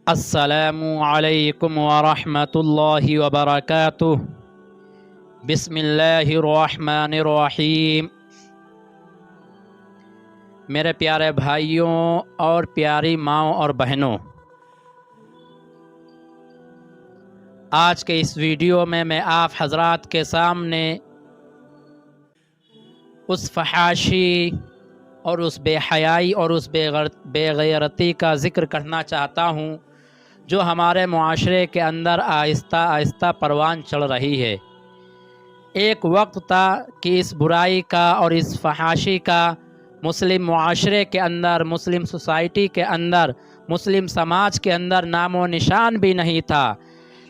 السلام علیکم ورحمۃ اللہ وبرکاتہ۔ بسم اللہ الرحمن الرحیم۔ میرے پیارے بھائیوں اور پیاری ماؤں اور بہنوں، آج کے اس ویڈیو میں آپ حضرات کے سامنے اس فحاشی اور اس بے حیائی اور اس بے غیرتی کا ذکر کرنا چاہتا ہوں جو ہمارے معاشرے کے اندر آہستہ آہستہ پروان چڑھ رہی ہے۔ ایک وقت تھا کہ اس برائی کا اور اس فحاشی کا مسلم معاشرے کے اندر، مسلم سوسائٹی کے اندر، مسلم سماج کے اندر نام و نشان بھی نہیں تھا،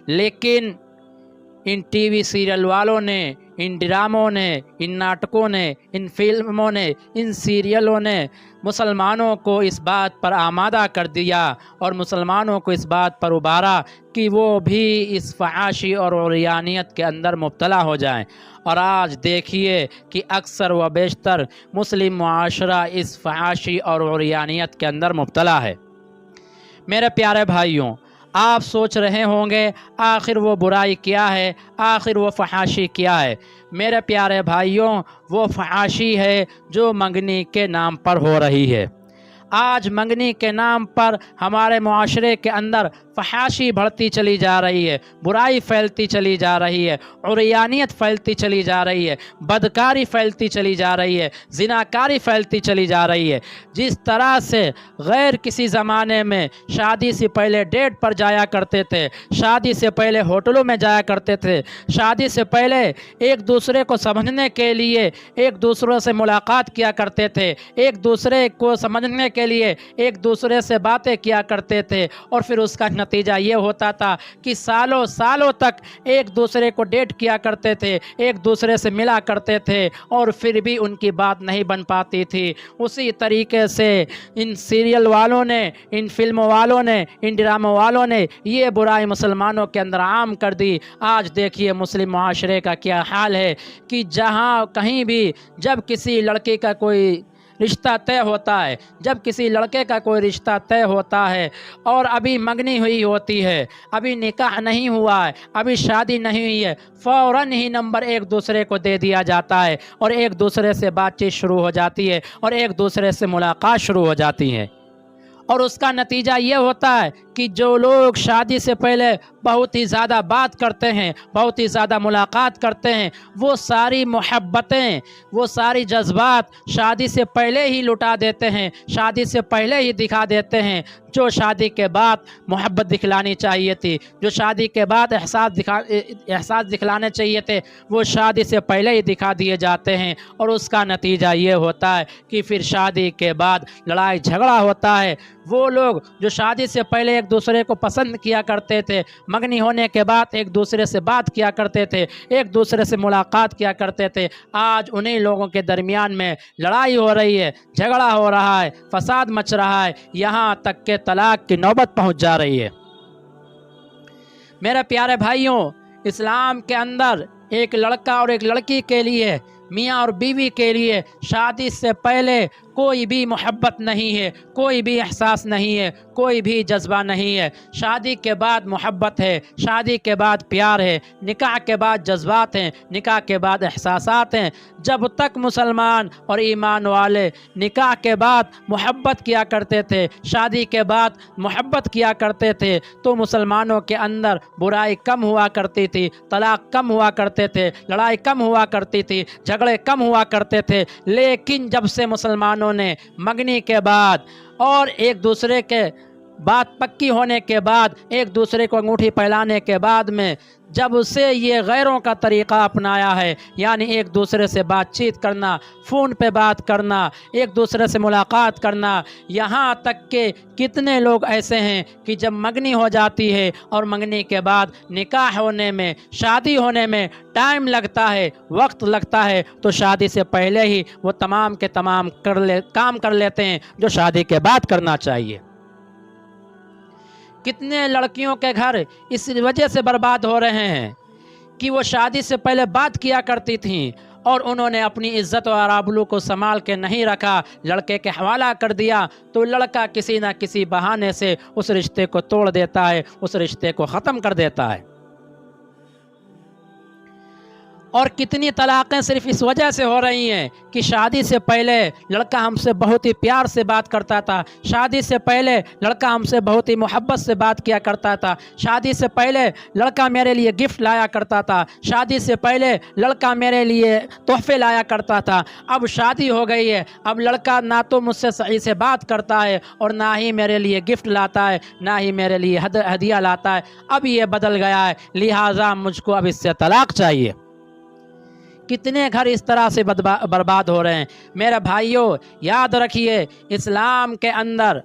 لیکن ان ٹی وی سیریل والوں نے، ان ڈراموں نے، ان ناٹکوں نے، ان فلموں نے، ان سیریلوں نے مسلمانوں کو اس بات پر آمادہ کر دیا اور مسلمانوں کو اس بات پر ابھارا کہ وہ بھی اس فحاشی اور عریانیت کے اندر مبتلا ہو جائیں۔ اور آج دیکھیے کہ اکثر و بیشتر مسلم معاشرہ اس فحاشی اور عریانیت کے اندر مبتلا ہے۔ میرے پیارے بھائیوں، آپ سوچ رہے ہوں گے آخر وہ برائی کیا ہے، آخر وہ فحاشی کیا ہے؟ میرے پیارے بھائیوں، وہ فحاشی ہے جو منگنی کے نام پر ہو رہی ہے۔ آج منگنی کے نام پر ہمارے معاشرے کے اندر فحاشی بڑھتی چلی جا رہی ہے، برائی پھیلتی چلی جا رہی ہے، عریانیت پھیلتی چلی جا رہی ہے، بدکاری پھیلتی چلی جا رہی ہے، زناکاری پھیلتی چلی جا رہی ہے۔ جس طرح سے غیر کسی زمانے میں شادی سے پہلے ڈیٹ پر جایا کرتے تھے، شادی سے پہلے ہوٹلوں میں جایا کرتے تھے، شادی سے پہلے ایک دوسرے کو سمجھنے کے لیے ایک دوسرے سے ملاقات کیا کرتے تھے، ایک دوسرے کو سمجھنے کے لیے ایک دوسرے سے باتیں کیا کرتے تھے، اور پھر اس کا نتیجہ یہ ہوتا تھا کہ سالوں سالوں تک ایک دوسرے کو ڈیٹ کیا کرتے تھے، ایک دوسرے سے ملا کرتے تھے، اور پھر بھی ان کی بات نہیں بن پاتی تھی۔ اسی طریقے سے ان سیریل والوں نے، ان فلموں والوں نے، ان ڈراموں والوں نے یہ برائی مسلمانوں کے اندر عام کر دی۔ آج دیکھیے مسلم معاشرے کا کیا حال ہے کہ جہاں کہیں بھی جب کسی لڑکی کا کوئی رشتہ طے ہوتا ہے، جب کسی لڑکے کا کوئی رشتہ طے ہوتا ہے اور ابھی منگنی ہوئی ہوتی ہے، ابھی نکاح نہیں ہوا ہے، ابھی شادی نہیں ہوئی ہے، فوراً ہی نمبر ایک دوسرے کو دے دیا جاتا ہے اور ایک دوسرے سے بات چیت شروع ہو جاتی ہے اور ایک دوسرے سے ملاقات شروع ہو جاتی ہے۔ اور اس کا نتیجہ یہ ہوتا ہے کہ جو لوگ شادی سے پہلے بہت ہی زیادہ بات کرتے ہیں، بہت ہی زیادہ ملاقات کرتے ہیں، وہ ساری محبتیں، وہ ساری جذبات شادی سے پہلے ہی لٹا دیتے ہیں، شادی سے پہلے ہی دکھا دیتے ہیں۔ جو شادی کے بعد محبت دکھلانی چاہیے تھی، جو شادی کے بعد احساس دکھلانے چاہیے تھے، وہ شادی سے پہلے ہی دکھا دیے جاتے ہیں، اور اس کا نتیجہ یہ ہوتا ہے کہ پھر شادی کے بعد لڑائی جھگڑا ہوتا ہے۔ وہ لوگ جو شادی سے پہلے ایک دوسرے کو پسند کیا کرتے تھے، منگنی ہونے کے بعد ایک دوسرے سے بات کیا کرتے تھے، ایک دوسرے سے ملاقات کیا کرتے تھے، آج انہی لوگوں کے درمیان میں لڑائی ہو رہی ہے، جھگڑا ہو رہا ہے، فساد مچ رہا ہے، یہاں تک کہ طلاق کی نوبت پہنچ جا رہی ہے۔ میرے پیارے بھائیوں، اسلام کے اندر ایک لڑکا اور ایک لڑکی کے لیے، میاں اور بیوی کے لیے شادی سے پہلے کوئی بھی محبت نہیں ہے، کوئی بھی احساس نہیں ہے، کوئی بھی جذبہ نہیں ہے۔ شادی کے بعد محبت ہے، شادی کے بعد پیار ہے، نکاح کے بعد جذبات ہیں، نکاح کے بعد احساسات ہیں۔ جب تک مسلمان اور ایمان والے نکاح کے بعد محبت کیا کرتے تھے، شادی کے بعد محبت کیا کرتے تھے، تو مسلمانوں کے اندر برائی کم ہوا کرتی تھی، طلاق کم ہوا کرتے تھے، لڑائی کم ہوا کرتی تھی، جھگڑے کم ہوا کرتے تھے۔ لیکن جب سے مسلمانوں نے منگنی کے بعد اور ایک دوسرے کے بات پکی ہونے کے بعد، ایک دوسرے کو انگوٹھی پہلانے کے بعد میں جب سے یہ غیروں کا طریقہ اپنایا ہے، یعنی ایک دوسرے سے بات چیت کرنا، فون پہ بات کرنا، ایک دوسرے سے ملاقات کرنا، یہاں تک کہ کتنے لوگ ایسے ہیں کہ جب منگنی ہو جاتی ہے اور منگنی کے بعد نکاح ہونے میں، شادی ہونے میں ٹائم لگتا ہے، وقت لگتا ہے، تو شادی سے پہلے ہی وہ تمام کے تمام کام کر لیتے ہیں جو شادی کے بعد کرنا چاہیے۔ کتنے لڑکیوں کے گھر اس وجہ سے برباد ہو رہے ہیں کہ وہ شادی سے پہلے بات کیا کرتی تھیں اور انہوں نے اپنی عزت اور آبرو کو سنبھال کے نہیں رکھا، لڑکے کے حوالہ کر دیا، تو لڑکا کسی نہ کسی بہانے سے اس رشتے کو توڑ دیتا ہے، اس رشتے کو ختم کر دیتا ہے۔ اور کتنی طلاقیں صرف اس وجہ سے ہو رہی ہیں کہ شادی سے پہلے لڑکا ہم سے بہت ہی پیار سے بات کرتا تھا، شادی سے پہلے لڑکا ہم سے بہت ہی محبت سے بات کیا کرتا تھا، شادی سے پہلے لڑکا میرے لیے گفٹ لایا کرتا تھا، شادی سے پہلے لڑکا میرے لیے تحفے لایا کرتا تھا۔ اب شادی ہو گئی ہے، اب لڑکا نہ تو مجھ سے صحیح سے بات کرتا ہے اور نہ ہی میرے لیے گفٹ لاتا ہے، نہ ہی میرے لیے ہدیہ لاتا ہے۔ اب یہ بدل گیا ہے، لہٰذا مجھ کو اب اس سے طلاق چاہیے۔ کتنے گھر اس طرح سے برباد ہو رہے ہیں۔ میرے بھائیوں، یاد رکھیے، اسلام کے اندر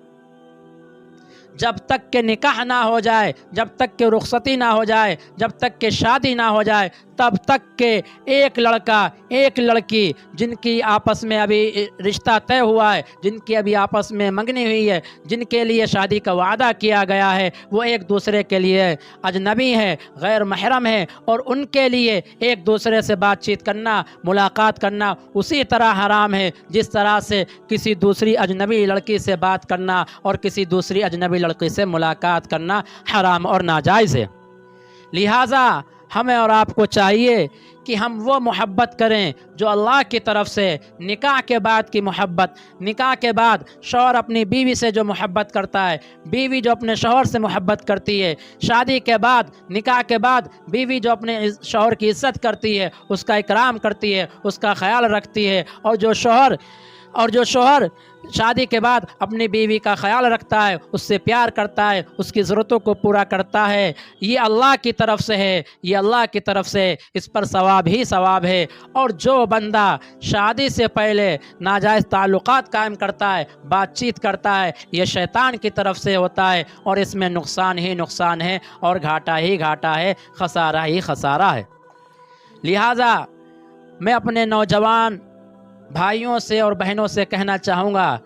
جب تک کہ نکاح نہ ہو جائے، جب تک کہ رخصتی نہ ہو جائے، جب تک کہ شادی نہ ہو جائے، تب تک کہ ایک لڑکا ایک لڑکی جن کی آپس میں ابھی رشتہ طے ہوا ہے، جن کی ابھی آپس میں منگنی ہوئی ہے، جن کے لیے شادی کا وعدہ کیا گیا ہے، وہ ایک دوسرے کے لیے اجنبی ہے، غیر محرم ہے، اور ان کے لیے ایک دوسرے سے بات چیت کرنا، ملاقات کرنا اسی طرح حرام ہے جس طرح سے کسی دوسری اجنبی لڑکی سے بات کرنا اور کسی دوسری اجنبی لڑکی سے ملاقات کرنا حرام اور ناجائز ہے۔ لہٰذا ہمیں اور آپ کو چاہیے کہ ہم وہ محبت کریں جو اللہ کی طرف سے، نکاح کے بعد کی محبت، نکاح کے بعد شوہر اپنی بیوی سے جو محبت کرتا ہے، بیوی جو اپنے شوہر سے محبت کرتی ہے، شادی کے بعد، نکاح کے بعد بیوی جو اپنے شوہر کی عزت کرتی ہے، اس کا اکرام کرتی ہے، اس کا خیال رکھتی ہے، اور جو شوہر شادی کے بعد اپنی بیوی کا خیال رکھتا ہے، اس سے پیار کرتا ہے، اس کی ضرورتوں کو پورا کرتا ہے، یہ اللہ کی طرف سے ہے، یہ اللہ کی طرف سے، اس پر ثواب ہی ثواب ہے۔ اور جو بندہ شادی سے پہلے ناجائز تعلقات قائم کرتا ہے، بات چیت کرتا ہے، یہ شیطان کی طرف سے ہوتا ہے، اور اس میں نقصان ہی نقصان ہے، اور گھاٹا ہی گھاٹا ہے، خسارہ ہی خسارہ ہے۔ لہٰذا میں اپنے نوجوان بھائیوں سے اور بہنوں سے کہنا چاہوں گا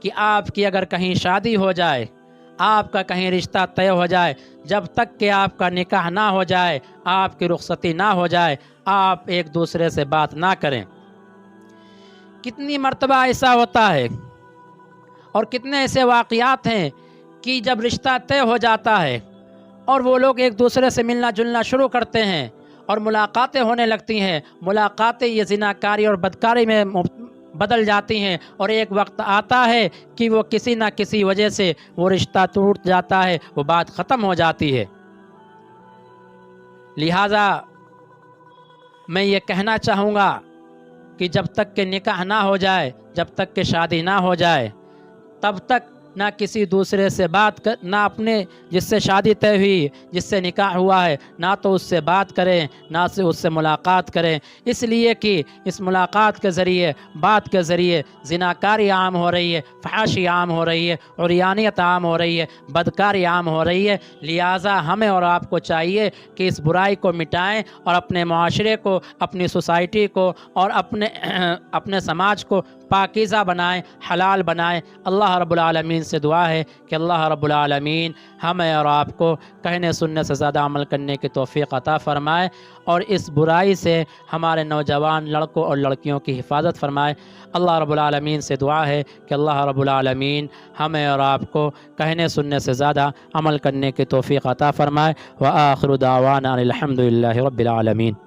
کہ آپ کی اگر کہیں شادی ہو جائے، آپ کا کہیں رشتہ طے ہو جائے، جب تک کہ آپ کا نکاح نہ ہو جائے، آپ کی رخصتی نہ ہو جائے، آپ ایک دوسرے سے بات نہ کریں۔ کتنی مرتبہ ایسا ہوتا ہے اور کتنے ایسے واقعات ہیں کہ جب رشتہ طے ہو جاتا ہے اور وہ لوگ ایک دوسرے سے ملنا جلنا شروع کرتے ہیں اور ملاقاتیں ہونے لگتی ہیں، ملاقاتیں یہ زناکاری اور بدکاری میں بدل جاتی ہیں، اور ایک وقت آتا ہے کہ وہ کسی نہ کسی وجہ سے وہ رشتہ ٹوٹ جاتا ہے، وہ بات ختم ہو جاتی ہے۔ لہٰذا میں یہ کہنا چاہوں گا کہ جب تک کہ نکاح نہ ہو جائے، جب تک کہ شادی نہ ہو جائے، تب تک نہ کسی دوسرے سے بات نہ اپنے جس سے شادی طے ہوئی، جس سے نکاح ہوا ہے، نہ تو اس سے بات کریں، نہ اس سے ملاقات کریں، اس لیے کہ اس ملاقات کے ذریعے، بات کے ذریعے زناکاری عام ہو رہی ہے، فحاشی عام ہو رہی ہے، عریانیت عام ہو رہی ہے، بدکاری عام ہو رہی ہے۔ لہٰذا ہمیں اور آپ کو چاہیے کہ اس برائی کو مٹائیں اور اپنے معاشرے کو، اپنی سوسائٹی کو اور اپنے سماج کو پاکیزہ بنائیں، حلال بنائیں۔ اللہ رب العالمین سے دعا ہے کہ اللہ رب العالمین ہمیں اور آپ کو کہنے سننے سے زیادہ عمل کرنے کی توفیق عطا فرمائے، اور اس برائی سے ہمارے نوجوان لڑکوں اور لڑکیوں کی حفاظت فرمائے۔ اللہ رب العالمین سے دعا ہے کہ اللہ رب العالمین ہمیں اور آپ کو کہنے سننے سے زیادہ عمل کرنے کی توفیق عطا فرمائے۔ وآخر دعوانا الحمد للہ رب العالمین۔